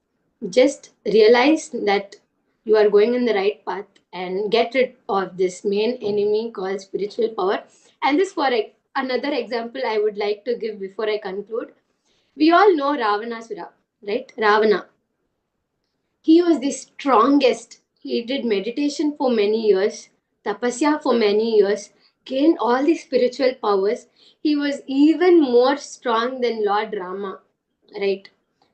Just realize that you are going in the right path and get rid of this main enemy called spiritual power. And this for another example I would like to give before I conclude. We all know Ravanasura, right? Ravana. He was the strongest. He did meditation for many years, tapasya for many years, gained all the spiritual powers. He was even more strong than Lord Rama, right?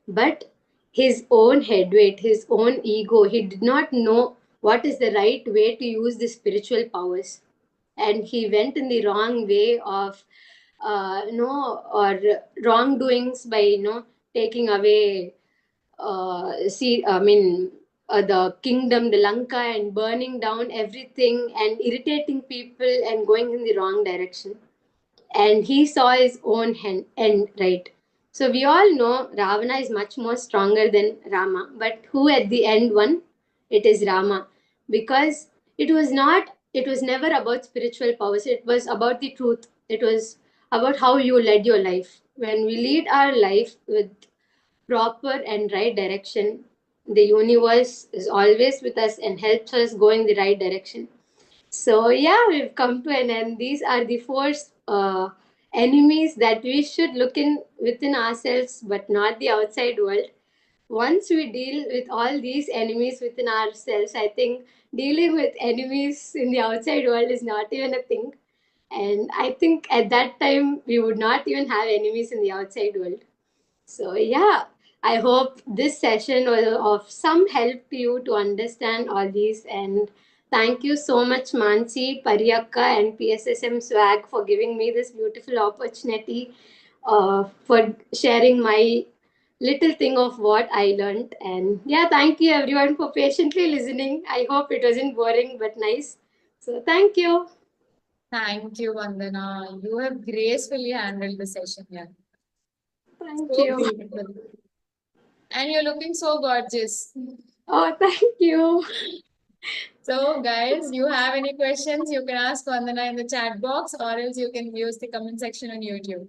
But his own head weight, his own ego, he did not know what is the right way to use the spiritual powers. And he went in the wrong way of, or wrongdoings by, taking away the kingdom, the Lanka, and burning down everything and irritating people and going in the wrong direction. And he saw his own end, right? So we all know Ravana is much more stronger than Rama, but who at the end won? It is Rama, because it was never about spiritual powers, it was about the truth, it was about how you led your life. When we lead our life with proper and right direction, the universe is always with us and helps us go in the right direction. So yeah, we've come to an end. These are the four enemies that we should look in within ourselves, but not the outside world. Once we deal with all these enemies within ourselves, I think dealing with enemies in the outside world is not even a thing. And I think at that time we would not even have enemies in the outside world. So, yeah, I hope this session was of some help to you to understand all these. And thank you so much, Mansi, Pariyakka, and PSSM SWAG for giving me this beautiful opportunity, for sharing my little thing of what I learned. And yeah, thank you everyone for patiently listening. I hope it wasn't boring but nice. So, thank you. Thank you, Vandana. You have gracefully handled the session. Yeah. Thank So you. beautiful. And you're looking so gorgeous. Oh, thank you. So, guys, you have any questions, you can ask Vandana in the chat box, or else you can use the comment section on YouTube.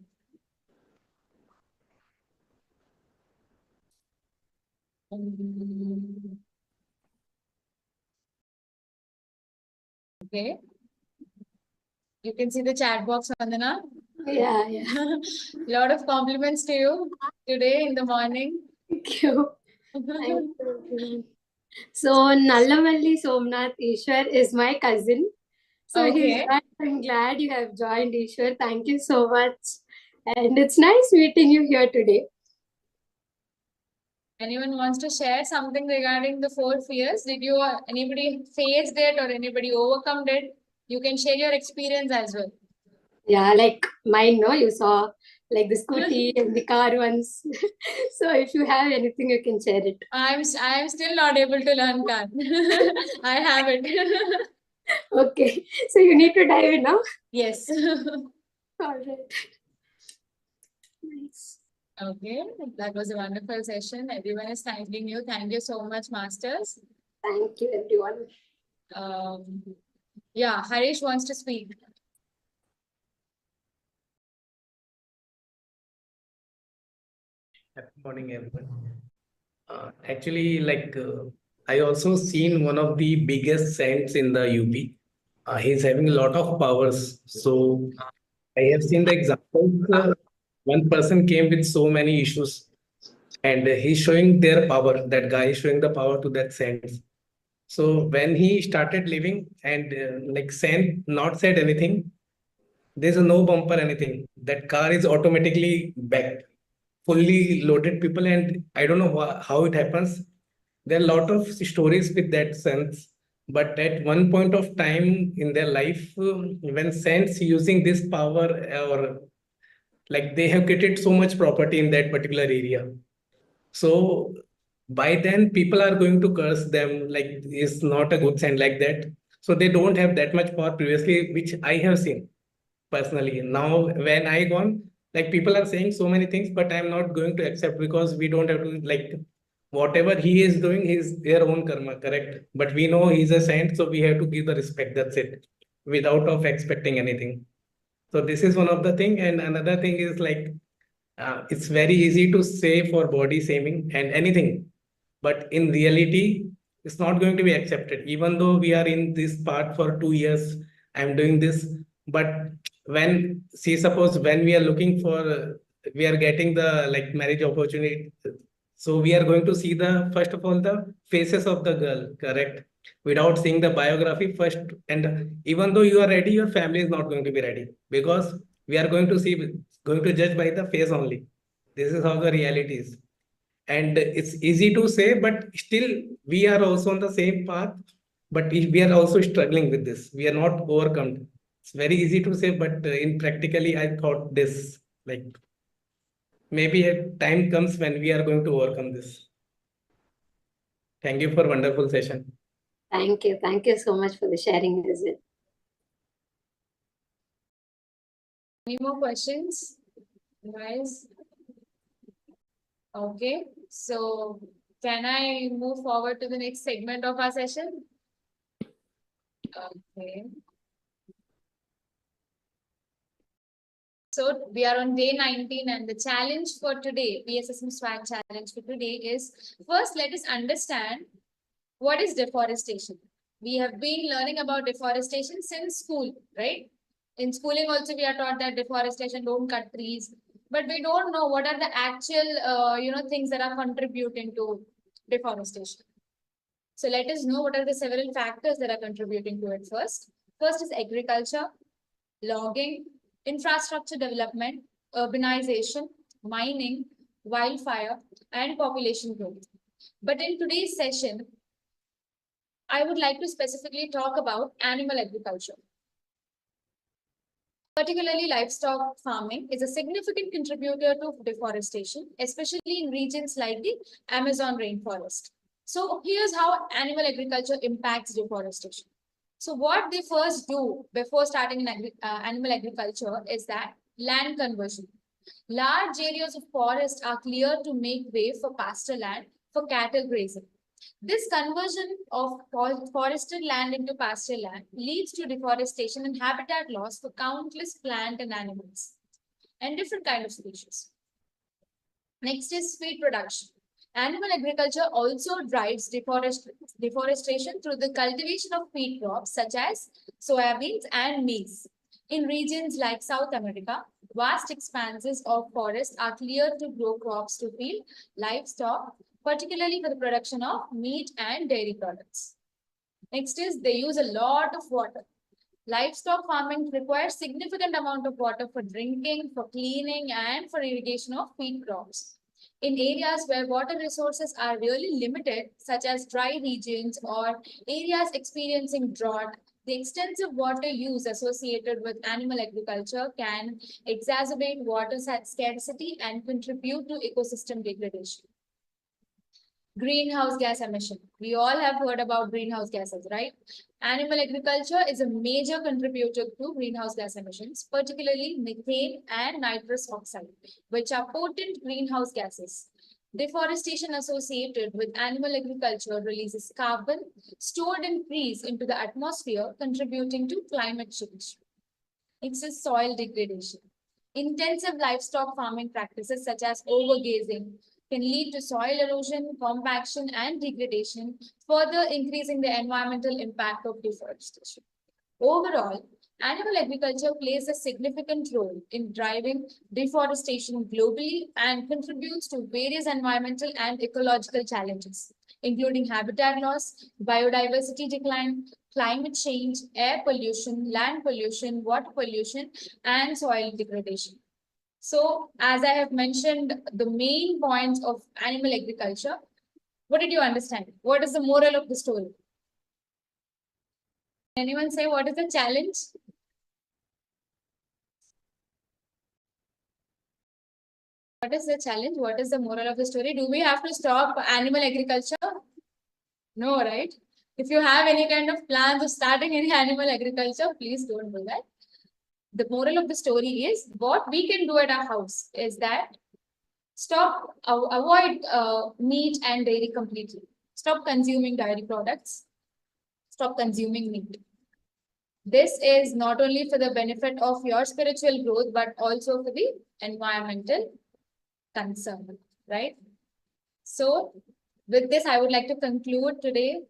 Okay. You can see the chat box, Vandana. Yeah, yeah. Lot of compliments to you today in the morning. Thank you. Thank you. So Nallamalli Somnath Ishwar is my cousin. So he's Okay. I'm glad you have joined, Ishwar. Thank you so much. And it's nice meeting you here today. Anyone wants to share something regarding the 4 fears? Did you anybody faced it or anybody overcome it? You can share your experience as well. Yeah, like mine, no? You saw like the scooty and the car ones. So if you have anything, you can share it. I'm still not able to learn car. I have it. Okay. So you need to dive in now. Yes. All right. Nice. Okay, that was a wonderful session. Everyone is thanking you. Thank you so much, masters. Thank you, everyone. Yeah, Harish wants to speak. Happy morning, everyone. Actually, I also seen one of the biggest saints in the UP. He's having a lot of powers. So I have seen the examples. One person came with so many issues, and he's showing their power. That guy is showing the power to that saint. So when he started living, and saint not said anything, there's a no bumper anything. That car is automatically back, fully loaded people, and I don't know how it happens. There are a lot of stories with that sense, but at one point of time in their life, when saints using this power, or like they have created so much property in that particular area, so by then people are going to curse them, like it's not a good sign like that. So they don't have that much power previously, which I have seen personally. Now, when I gone, like people are saying so many things, but I'm not going to accept because we don't have to like whatever he is doing is their own karma, correct? But we know he's a saint, so we have to give the respect. That's it, without of expecting anything. So this is one of the thing, and another thing is it's very easy to say for body shaming and anything, but in reality, it's not going to be accepted. Even though we are in this part for 2 years, I'm doing this, but when see suppose when we are looking for, we are getting the like marriage opportunity. So we are going to see the first of all the faces of the girl, correct? Without seeing the biography first, and even though you are ready, your family is not going to be ready because we are going to see, going to judge by the face only. This is how the reality is. And it's easy to say, but still we are also on the same path. But we are also struggling with this. We are not overcome. It's very easy to say, but in practically, I thought this like maybe a time comes when we are going to overcome this. Thank you for wonderful session. Thank you. Thank you so much for the sharing, Rizal. Any more questions, guys? Okay, so can I move forward to the next segment of our session? Okay. So we are on day 19, and the challenge for today, PSSM SWAG challenge for today is, first let us understand what is deforestation. We have been learning about deforestation since school, right? In schooling also we are taught that deforestation, don't cut trees, but we don't know what are the actual things that are contributing to deforestation. So let us know what are the several factors that are contributing to it first. First is agriculture, logging, infrastructure development, urbanization, mining, wildfire, and population growth. But in today's session, I would like to specifically talk about animal agriculture. Particularly, livestock farming is a significant contributor to deforestation, especially in regions like the Amazon rainforest. So here's how animal agriculture impacts deforestation. So what they first do before starting animal agriculture is that land conversion. Large areas of forest are cleared to make way for pasture land for cattle grazing. This conversion of forested land into pasture land leads to deforestation and habitat loss for countless plant and animals and different kind of species. Next is feed production. Animal agriculture also drives deforestation through the cultivation of feed crops such as soybeans and maize. In regions like South America, vast expanses of forest are cleared to grow crops to feed livestock, particularly for the production of meat and dairy products. Next is they use a lot of water. Livestock farming requires significant amount of water for drinking, for cleaning, and for irrigation of feed crops. In areas where water resources are really limited, such as dry regions or areas experiencing drought, the extensive water use associated with animal agriculture can exacerbate water scarcity and contribute to ecosystem degradation. Greenhouse gas emission. We all have heard about greenhouse gases, right? Animal agriculture is a major contributor to greenhouse gas emissions, particularly methane and nitrous oxide, which are potent greenhouse gases. Deforestation associated with animal agriculture releases carbon stored in trees into the atmosphere, contributing to climate change. Next is soil degradation. Intensive livestock farming practices such as overgrazing can lead to soil erosion, compaction, and degradation, further increasing the environmental impact of deforestation. Overall, animal agriculture plays a significant role in driving deforestation globally and contributes to various environmental and ecological challenges, including habitat loss, biodiversity decline, climate change, air pollution, land pollution, water pollution, and soil degradation. So, as I have mentioned, the main points of animal agriculture, what did you understand? What is the moral of the story? Anyone say what is the challenge? What is the challenge? What is the moral of the story? Do we have to stop animal agriculture? No, right? If you have any kind of plans of starting any animal agriculture, please don't do that. The moral of the story is what we can do at our house is that avoid meat and dairy completely. Stop consuming dairy products. Stop consuming meat. This is not only for the benefit of your spiritual growth, but also for the environmental concern, right? So, with this, I would like to conclude today.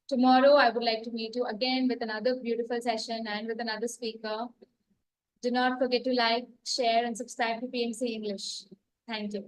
Tomorrow, I would like to meet you again with another beautiful session and with another speaker. Do not forget to like, share, and subscribe to PMC English. Thank you.